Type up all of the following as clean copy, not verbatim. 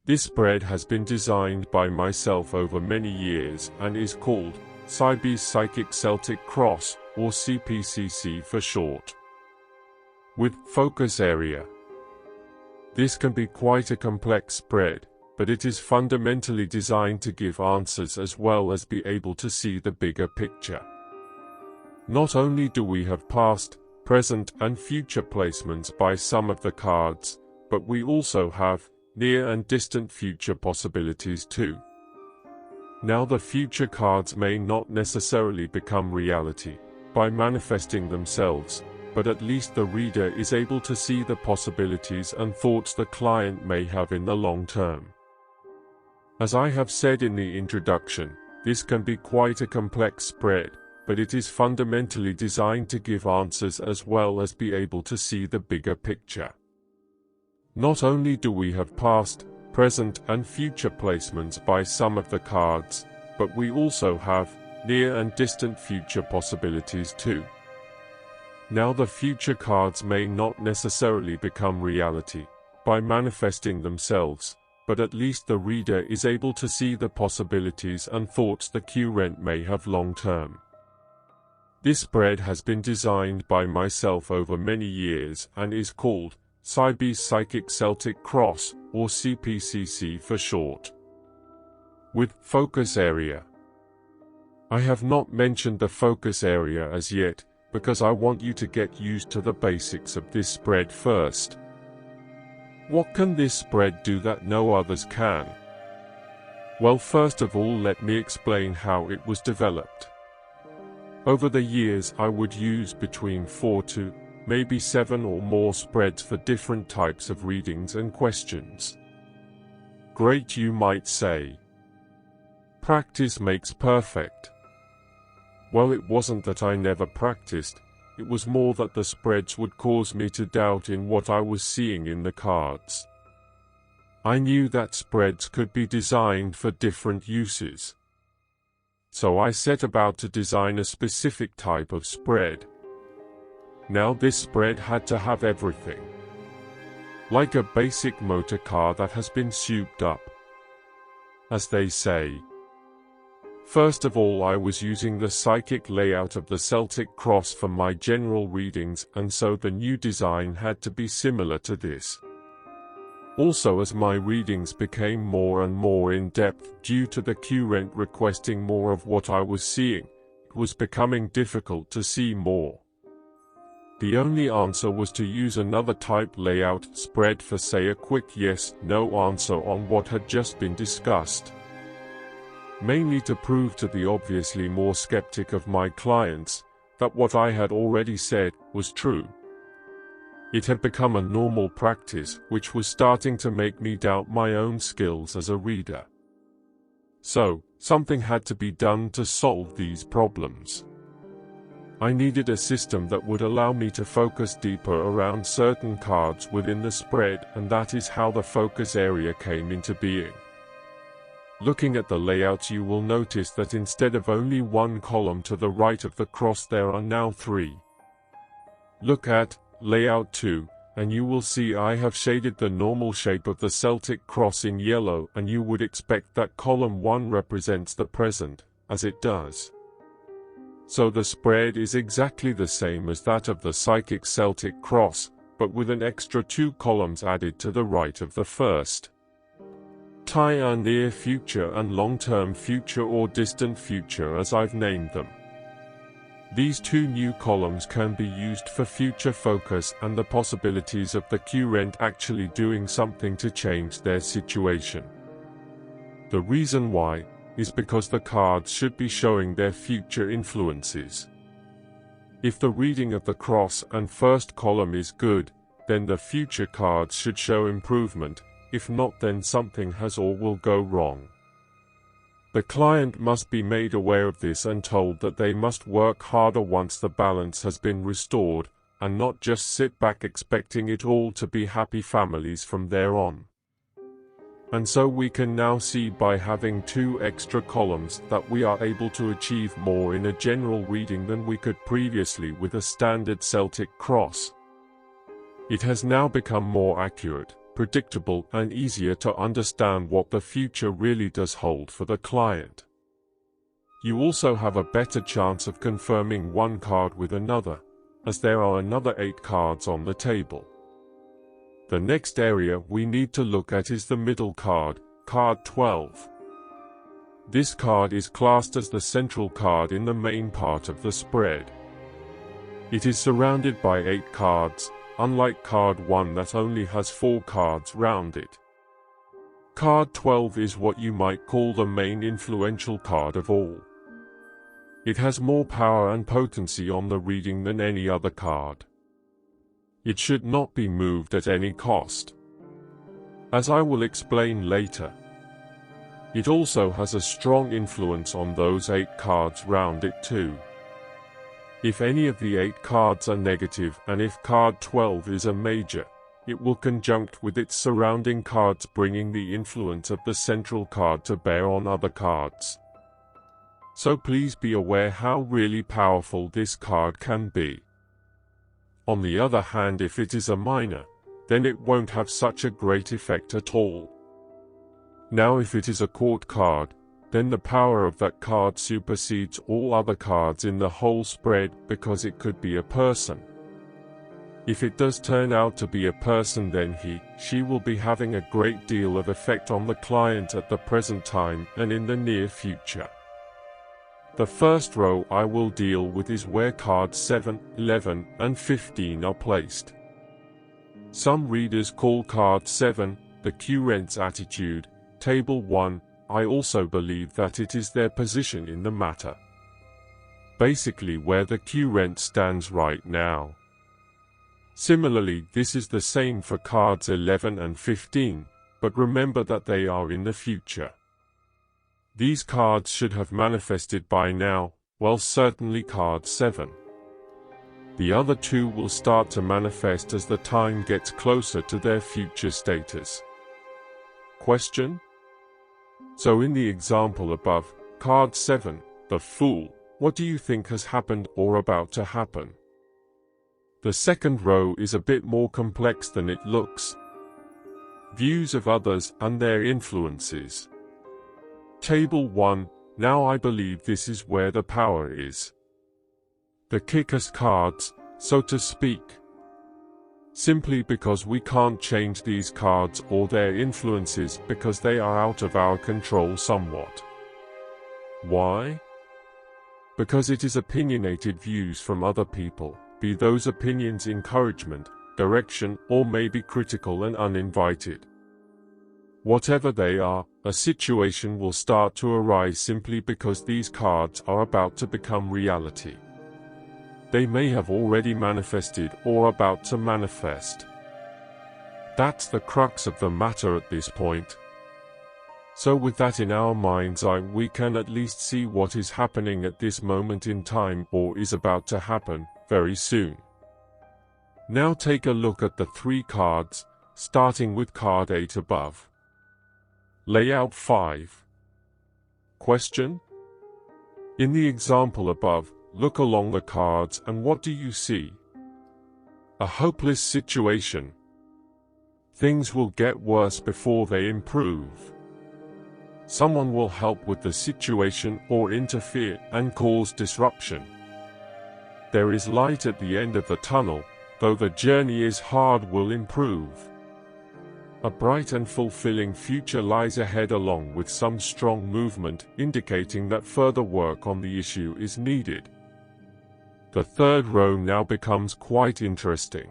This spread has been designed by myself over many years and is called Cybee Psychic Celtic Cross, or CPCC for short. With focus area. This can be quite a complex spread, but it is fundamentally designed to give answers as well as be able to see the bigger picture. Not only do we have past, present and future placements by some of the cards, but we also have near and distant future possibilities too. Now the future cards may not necessarily become reality by manifesting themselves, but at least the reader is able to see the possibilities and thoughts the client may have in the long term. As I have said in the introduction, this can be quite a complex spread, but it is fundamentally designed to give answers as well as be able to see the bigger picture. Not only do we have past, present and future placements by some of the cards, but we also have near and distant future possibilities too. Now the future cards may not necessarily become reality by manifesting themselves, but at least the reader is able to see the possibilities and thoughts the Querent may have long term. This spread has been designed by myself over many years and is called Cybee Psychic Celtic Cross, or CPCC for short. With focus area. I have not mentioned the focus area as yet, because I want you to get used to the basics of this spread first. What can this spread do that no others can? Well, first of all, let me explain how it was developed. Over the years I would use between 4 to maybe 7 or more spreads for different types of readings and questions. Great, you might say. Practice makes perfect. Well, it wasn't that I never practiced, it was more that the spreads would cause me to doubt in what I was seeing in the cards. I knew that spreads could be designed for different uses. So I set about to design a specific type of spread. Now this spread had to have everything. Like a basic motor car that has been souped up, as they say. First of all, I was using the psychic layout of the Celtic cross for my general readings, and so the new design had to be similar to this. Also, as my readings became more and more in-depth due to the Querent requesting more of what I was seeing, it was becoming difficult to see more. The only answer was to use another type layout spread for, say, a quick yes/no answer on what had just been discussed. Mainly to prove to the obviously more skeptic of my clients that what I had already said was true. It had become a normal practice, which was starting to make me doubt my own skills as a reader. So, something had to be done to solve these problems. I needed a system that would allow me to focus deeper around certain cards within the spread, and that is how the focus area came into being. Looking at the layout, you will notice that instead of only one column to the right of the cross, there are now 3. Look at Layout 2, and you will see I have shaded the normal shape of the Celtic cross in yellow, and you would expect that column 1 represents the present, as it does. So the spread is exactly the same as that of the Psychic Celtic cross, but with an extra 2 columns added to the right of the first. Tie our near future and long-term future, or distant future as I've named them. These 2 new columns can be used for future focus and the possibilities of the Querent actually doing something to change their situation. The reason why is because the cards should be showing their future influences. If the reading of the cross and first column is good, then the future cards should show improvement. If not, then something has or will go wrong. The client must be made aware of this and told that they must work harder once the balance has been restored, and not just sit back expecting it all to be happy families from there on. And so we can now see by having 2 extra columns that we are able to achieve more in a general reading than we could previously with a standard Celtic cross. It has now become more accurate, predictable and easier to understand what the future really does hold for the client. You also have a better chance of confirming one card with another, as there are another 8 cards on the table. The next area we need to look at is the middle card, card 12. This card is classed as the central card in the main part of the spread. It is surrounded by 8 cards, unlike card 1 that only has 4 cards round it. Card 12 is what you might call the main influential card of all. It has more power and potency on the reading than any other card. It should not be moved at any cost, as I will explain later. It also has a strong influence on those 8 cards round it too. If any of the 8 cards are negative and if card 12 is a major, it will conjunct with its surrounding cards, bringing the influence of the central card to bear on other cards. So please be aware how really powerful this card can be. On the other hand, if it is a minor, then it won't have such a great effect at all. Now if it is a court card, then the power of that card supersedes all other cards in the whole spread, because it could be a person. If it does turn out to be a person, then she will be having a great deal of effect on the client at the present time and in the near future. The first row I will deal with is where cards 7, 11, and 15 are placed. Some readers call card 7 the Querent's attitude, table 1. I also believe that it is their position in the matter. Basically where the Querent stands right now. Similarly, this is the same for cards 11 and 15, but remember that they are in the future. These cards should have manifested by now, well, certainly card 7. The other 2 will start to manifest as the time gets closer to their future status. Question? So in the example above, card 7, the Fool, what do you think has happened or about to happen? The second row is a bit more complex than it looks. Views of others and their influences. Table 1, now I believe this is where the power is. The kick-ass cards, so to speak. Simply because we can't change these cards or their influences because they are out of our control somewhat. Why? Because it is opinionated views from other people, be those opinions encouragement, direction, or maybe critical and uninvited. Whatever they are, a situation will start to arise simply because these cards are about to become reality. They may have already manifested or about to manifest. That's the crux of the matter at this point. So with that in our mind's eye, we can at least see what is happening at this moment in time or is about to happen very soon. Now take a look at the 3 cards, starting with card 8 above. Layout 5. Question? In the example above, look along the cards and what do you see? A hopeless situation. Things will get worse before they improve. Someone will help with the situation or interfere and cause disruption. There is light at the end of the tunnel, though the journey is hard will improve. A bright and fulfilling future lies ahead along with some strong movement indicating that further work on the issue is needed. The third row now becomes quite interesting.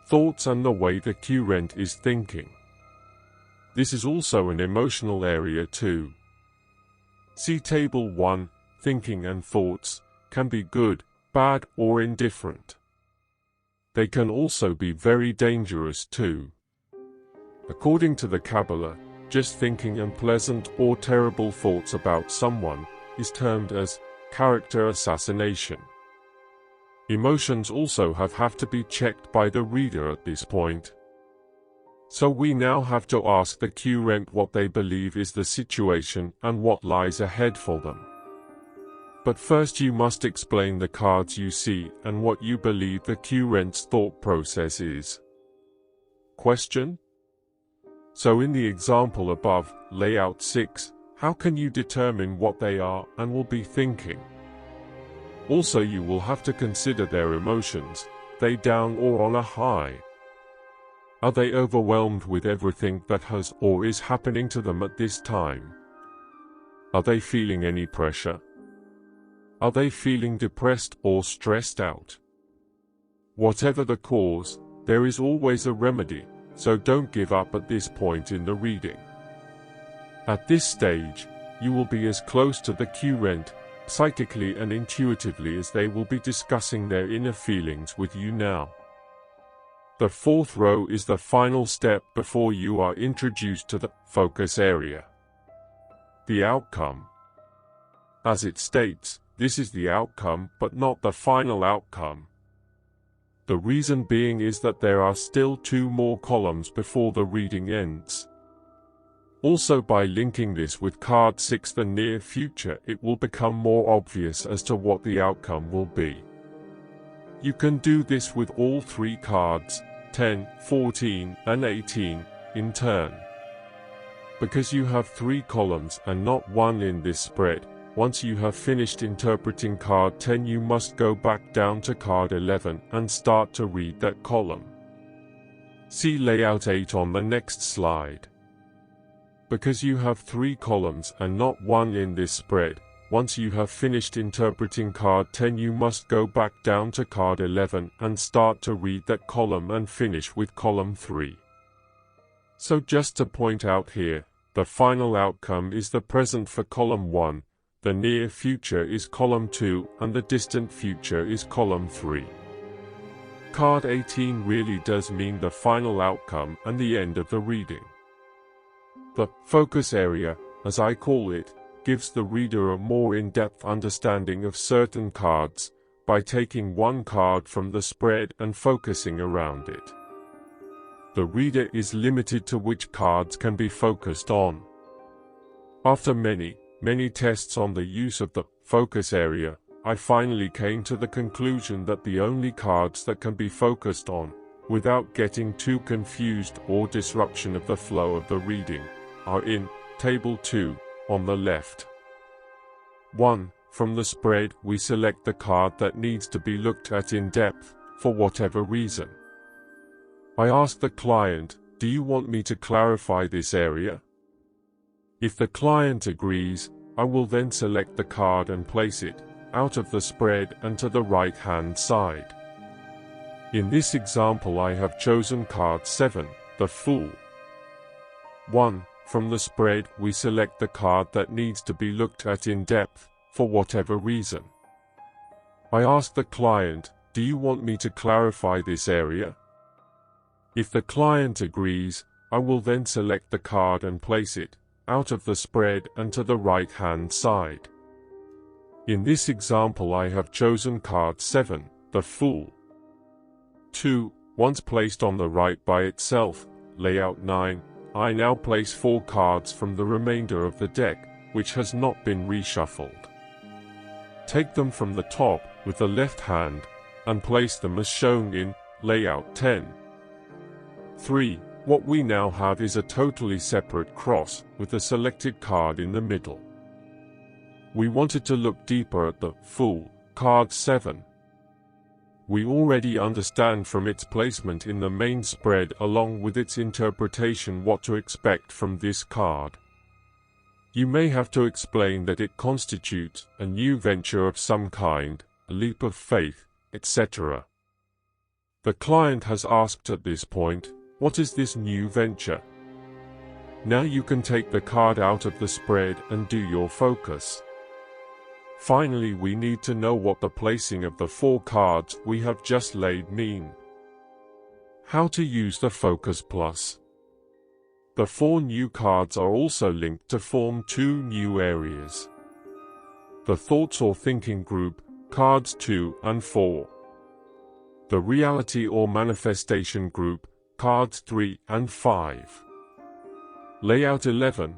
Thoughts and the way the Querent is thinking. This is also an emotional area too. See table 1, thinking and thoughts can be good, bad or indifferent. They can also be very dangerous too. According to the Kabbalah, just thinking unpleasant or terrible thoughts about someone is termed as character assassination. Emotions also have to be checked by the reader at this point. So we now have to ask the Querent what they believe is the situation and what lies ahead for them. But first you must explain the cards you see and what you believe the Querent's thought process is. Question? So in the example above, layout 6, how can you determine what they are and will be thinking? Also, you will have to consider their emotions. They down or on a high? Are they overwhelmed with everything that has or is happening to them at this time? Are they feeling any pressure? Are they feeling depressed or stressed out? Whatever the cause, there is always a remedy, so don't give up at this point in the reading. At this stage, you will be as close to the Querent, psychically and intuitively, as they will be discussing their inner feelings with you now. The fourth row is the final step before you are introduced to the focus area. The outcome. As it states, this is the outcome but not the final outcome. The reason being is that there are still 2 more columns before the reading ends. Also, by linking this with card 6, the near future, it will become more obvious as to what the outcome will be. You can do this with all 3 cards, 10, 14, and 18, in turn. Because you have 3 columns and not 1 in this spread, once you have finished interpreting card 10, you must go back down to card 11 and start to read that column. See layout 8 on the next slide. Because you have 3 columns and not 1 in this spread, once you have finished interpreting card 10, you must go back down to card 11 and start to read that column and finish with column 3. So just to point out here, the final outcome is the present for column 1, the near future is column 2, and the distant future is column 3. Card 18 really does mean the final outcome and the end of the reading. The focus area, as I call it, gives the reader a more in-depth understanding of certain cards, by taking 1 card from the spread and focusing around it. The reader is limited to which cards can be focused on. After many tests on the use of the focus area, I finally came to the conclusion that the only cards that can be focused on, without getting too confused or disruption of the flow of the reading, are in Table 2, on the left. 1. From the spread, we select the card that needs to be looked at in depth, for whatever reason. I ask the client, do you want me to clarify this area? If the client agrees, I will then select the card and place it, out of the spread and to the right-hand side. In this example I have chosen card 7, the Fool. 1. From the spread, we select the card that needs to be looked at in depth, for whatever reason. I ask the client, do you want me to clarify this area? If the client agrees, I will then select the card and place it, out of the spread and to the right-hand side. In this example I have chosen card 7, the Fool. 2. Once placed on the right by itself, layout 9, I now place 4 cards from the remainder of the deck, which has not been reshuffled. Take them from the top, with the left hand, and place them as shown in layout 10. 3. What we now have is a totally separate cross, with the selected card in the middle. We wanted to look deeper at the Fool, card 7. We already understand from its placement in the main spread along with its interpretation what to expect from this card. You may have to explain that it constitutes a new venture of some kind, a leap of faith, etc. The client has asked at this point, what is this new venture? Now you can take the card out of the spread and do your focus. Finally, we need to know what the placing of the 4 cards we have just laid mean. How to use the Focus Plus. The 4 new cards are also linked to form 2 new areas. The Thoughts or Thinking group, cards 2 and 4. The Reality or Manifestation group, cards 3 and 5. Layout 11.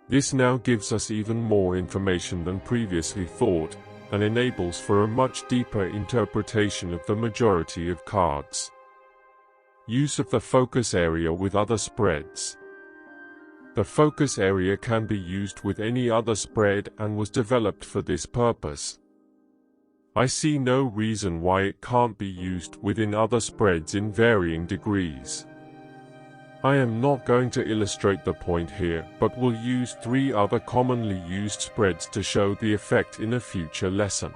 This now gives us even more information than previously thought, and enables for a much deeper interpretation of the majority of cards. Use of the focus area with other spreads. The focus area can be used with any other spread and was developed for this purpose. I see no reason why it can't be used within other spreads in varying degrees. I am not going to illustrate the point here, but will use 3 other commonly used spreads to show the effect in a future lesson.